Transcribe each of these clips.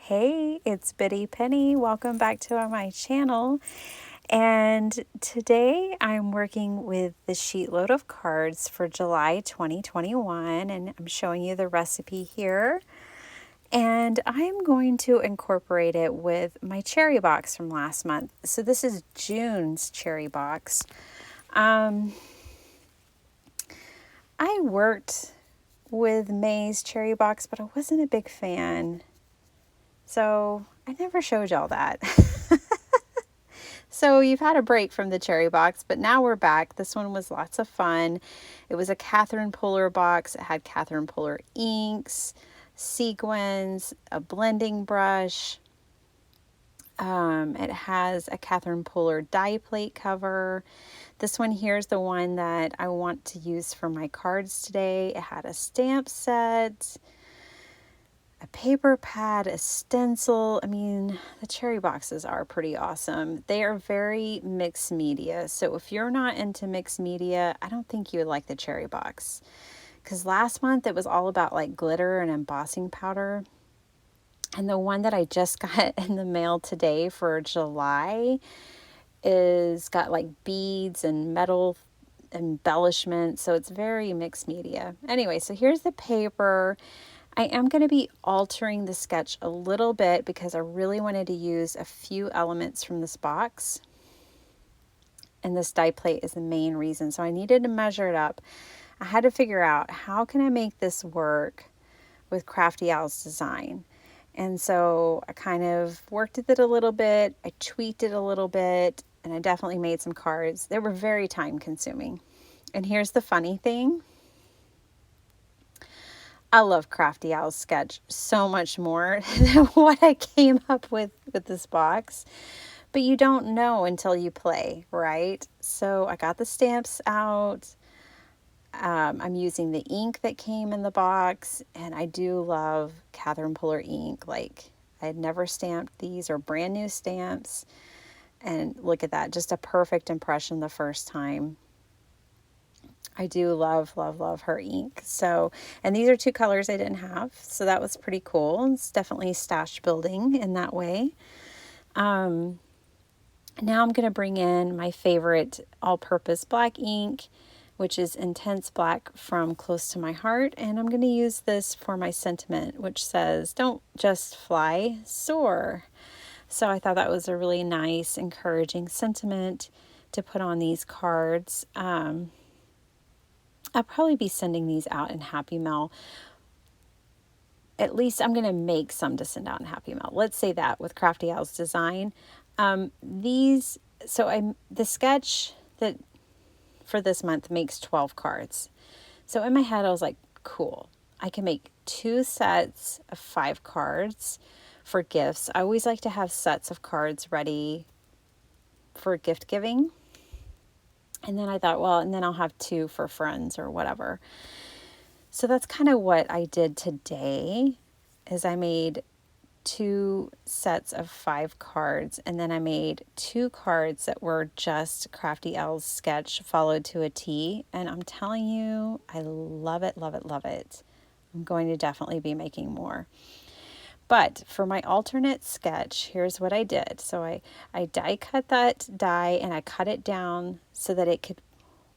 Hey, it's Biddy Penny. Welcome back to my channel. And today I'm working with the Sheetload of cards for July 2021, and I'm showing you the recipe here. And I'm going to incorporate it with my cherry box from last month. So this is June's cherry box. I worked with May's cherry box, but I wasn't a big fan. So I never showed y'all that. So you've had a break from the cherry box, but now we're back. This one was lots of fun. It was a Catherine Puller box. It had Catherine Puller inks, sequins, a blending brush. It has a Catherine Puller die plate cover. This one here is the one that I want to use for my cards today. It had a stamp set, a paper pad, a stencil. I mean, the cherry boxes are pretty awesome. They are very mixed media. So if you're not into mixed media, I don't think you would like the cherry box. Because last month it was all about like glitter and embossing powder. And the one that I just got in the mail today for July is got like beads and metal embellishment. So it's very mixed media. Anyway, so here's the paper. I am going to be altering the sketch a little bit because I really wanted to use a few elements from this box. And this die plate is the main reason. So I needed to measure it up. I had to figure out how can I make this work with Crafty Owl's design. And so I kind of worked with it a little bit. I tweaked it a little bit. And I definitely made some cards. They were very time consuming. And here's the funny thing. I love Crafty Owl's sketch so much more than what I came up with this box. But you don't know until you play, right? So I got the stamps out. I'm using the ink that came in the box. And I do love Catherine Puller ink. Like, I had never stamped these, or brand new stamps. And look at that. Just a perfect impression the first time. I do love, love, love her ink. So, and these are two colors I didn't have. So that was pretty cool. It's definitely stash building in that way. Now I'm going to bring in my favorite all-purpose black ink, which is Intense Black from Close to My Heart. And I'm going to use this for my sentiment, which says, "Don't just fly, soar." So I thought that was a really nice, encouraging sentiment to put on these cards. I'll probably be sending these out in Happy Mail. At least I'm going to make some to send out in Happy Mail. Let's say that with Crafty Owl's design. The sketch that for this month makes 12 cards. So in my head, I was like, cool. I can make 2 sets of 5 cards for gifts. I always like to have sets of cards ready for gift giving. And then I thought, well, and then I'll have 2 for friends or whatever. So that's kind of what I did today, is I made 2 sets of 5 cards, and then I made 2 cards that were just Crafty Owl's sketch followed to a T. And I'm telling you, I love it, love it, love it. I'm going to definitely be making more. But for my alternate sketch, here's what I did. So I die cut that die, and I cut it down so that it could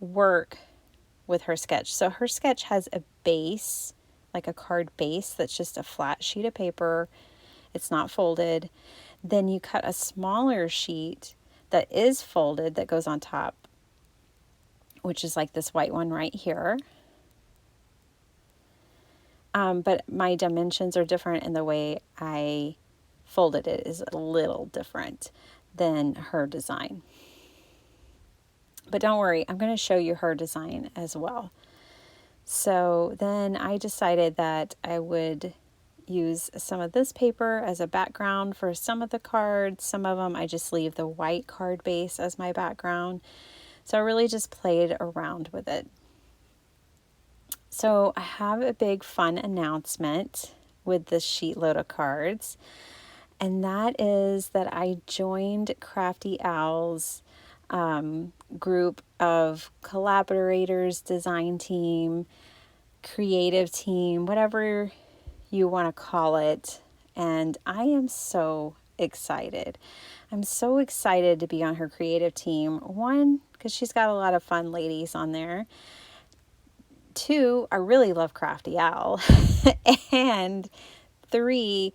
work with her sketch. So her sketch has a base, like a card base, that's just a flat sheet of paper. It's not folded. Then you cut a smaller sheet that is folded that goes on top, which is like this white one right here. But my dimensions are different, and the way I folded it is a little different than her design. But don't worry, I'm going to show you her design as well. So then I decided that I would use some of this paper as a background for some of the cards. Some of them I just leave the white card base as my background. So I really just played around with it. So I have a big fun announcement with this Sheetload of cards. And that is that I joined Crafty Owl's group of collaborators, design team, creative team, whatever you want to call it. and I am so excited. I'm so excited to be on her creative team. One, because she's got a lot of fun ladies on there. Two, I really love Crafty Owl. And three,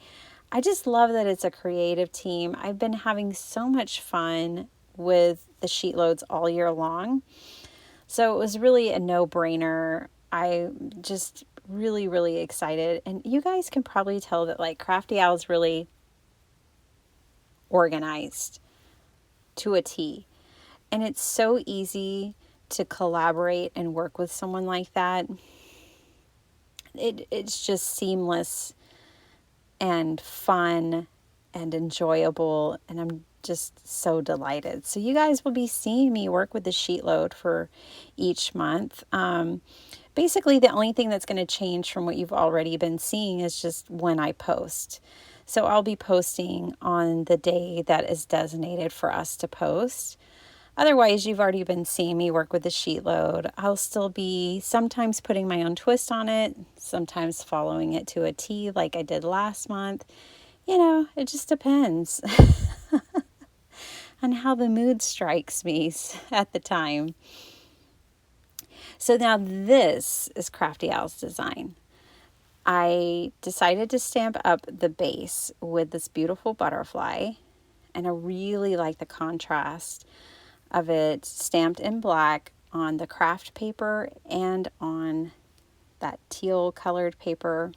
I just love that it's a creative team. I've been having so much fun with the Sheetloads all year long. So it was really a no-brainer. I just really, really excited. And you guys can probably tell that like Crafty Owl is really organized to a T. And it's so easy to collaborate and work with someone like that. It's just seamless and fun and enjoyable, and I'm just so delighted. So you guys will be seeing me work with the Sheetload for each month. Basically, the only thing that's going to change from what you've already been seeing is just when I post. So I'll be posting on the day that is designated for us to post. Otherwise, you've already been seeing me work with the Sheetload. I'll still be sometimes putting my own twist on it, sometimes following it to a T like I did last month. You know, it just depends on how the mood strikes me at the time. So now this is Crafty Owl's design. I decided to stamp up the base with this beautiful butterfly, and I really like the contrast of it stamped in black on the craft paper and on that teal colored paper.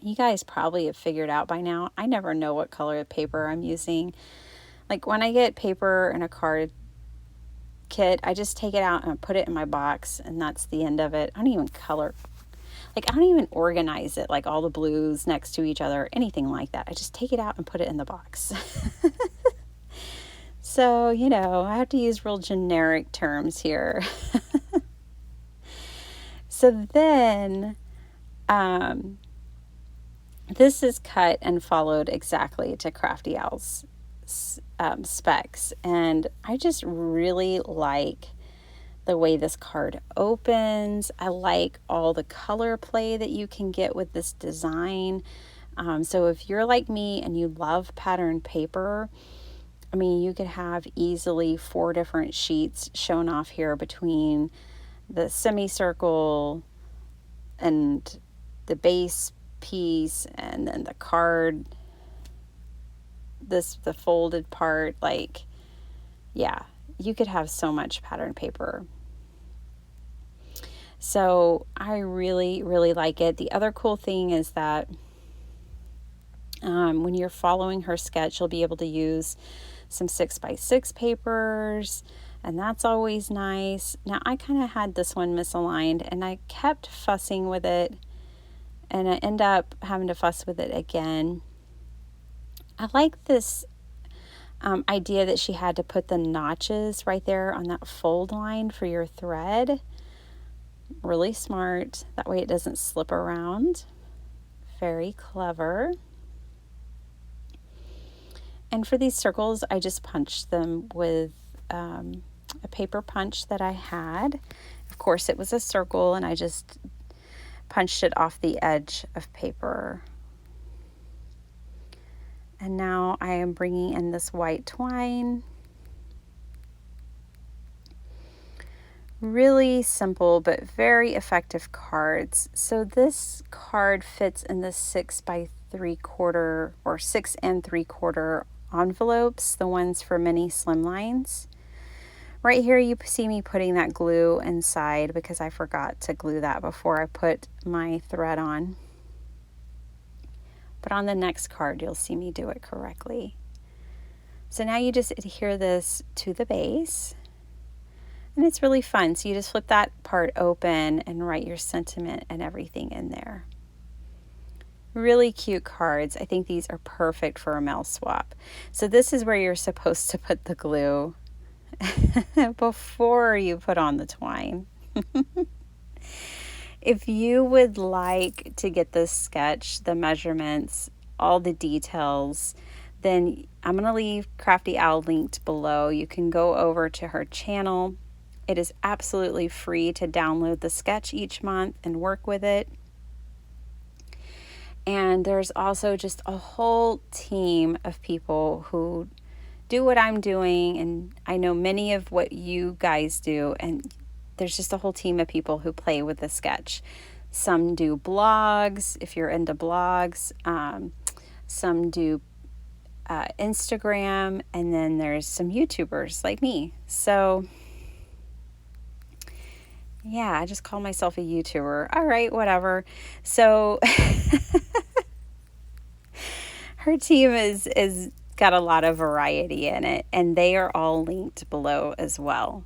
You guys probably have figured out by now, I never know what color of paper I'm using. Like when I get paper in a card kit, I just take it out and put it in my box, and that's the end of it. I don't even color. Like I don't even organize it, like all the blues next to each other, anything like that. I just take it out and put it in the box. So, you know, I have to use real generic terms here. So then, this is cut and followed exactly to Crafty Owl's specs. And I just really like the way this card opens. I like all the color play that you can get with this design. So if you're like me and you love pattern paper, I mean, you could have easily 4 different sheets shown off here between the semicircle and the base piece and then the card, the folded part. Like, yeah, you could have so much pattern paper. So I really, really like it. The other cool thing is that when you're following her sketch, you'll be able to use some 6x6 papers, and that's always nice. Now I kind of had this one misaligned and I kept fussing with it, and I end up having to fuss with it again. I like this idea that she had to put the notches right there on that fold line for your thread. Really smart. That way it doesn't slip around. Very clever. And for these circles, I just punched them with a paper punch that I had. Of course, it was a circle, and I just punched it off the edge of paper. And now I am bringing in this white twine. Really simple, but very effective cards. So this card fits in the 6 by 3/4 or 6 3/4 envelopes, the ones for mini slimlines. Right here you see me putting that glue inside because I forgot to glue that before I put my thread on. But on the next card you'll see me do it correctly. So now you just adhere this to the base, and it's really fun. So you just flip that part open and write your sentiment and everything in there. Really cute cards. I think these are perfect for a mail swap. So this is where you're supposed to put the glue before you put on the twine. If you would like to get this sketch, the measurements, all the details, then I'm going to leave Crafty Owl linked below. You can go over to her channel. It is absolutely free to download the sketch each month and work with it. And there's also just a whole team of people who do what I'm doing, and I know many of what you guys do, and there's just a whole team of people who play with the sketch. Some do blogs, if you're into blogs. Some do Instagram, and then there's some YouTubers like me. So yeah, I just call myself a YouTuber. All right, whatever. So her team is got a lot of variety in it, and they are all linked below as well.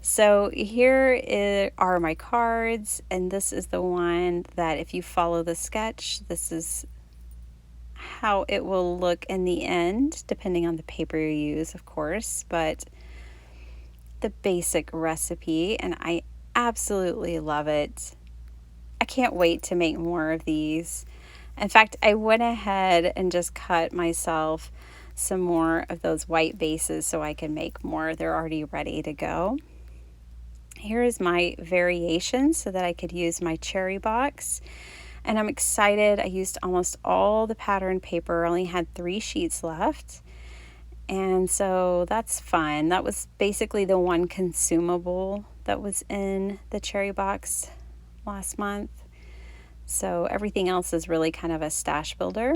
So here are my cards, and this is the one that if you follow the sketch, this is how it will look in the end, depending on the paper you use, of course, but the basic recipe, and I absolutely love it. I can't wait to make more of these. In fact, I went ahead and just cut myself some more of those white bases so I can make more. They're already ready to go. Here is my variation so that I could use my cherry box. And I'm excited. I used almost all the pattern paper, only had 3 sheets left. And so that's fun. That was basically the one consumable that was in the cherry box last month. So everything else is really kind of a stash builder.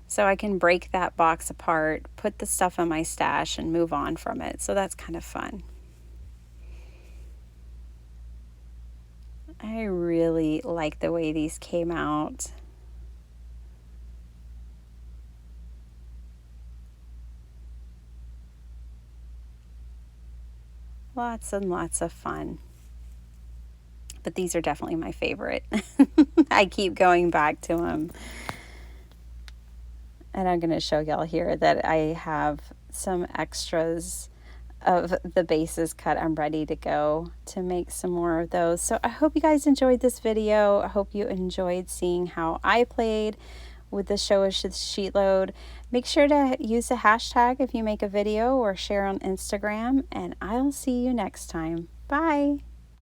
So I can break that box apart, put the stuff in my stash, and move on from it. So that's kind of fun. I really like the way these came out. Lots and lots of fun. But these are definitely my favorite. I keep going back to them. And I'm going to show y'all here that I have some extras of the bases cut. I'm ready to go to make some more of those. So I hope you guys enjoyed this video. I hope you enjoyed seeing how I played with the Show Us Sheetload. Make sure to use the hashtag if you make a video or share on Instagram, and I'll see you next time. Bye.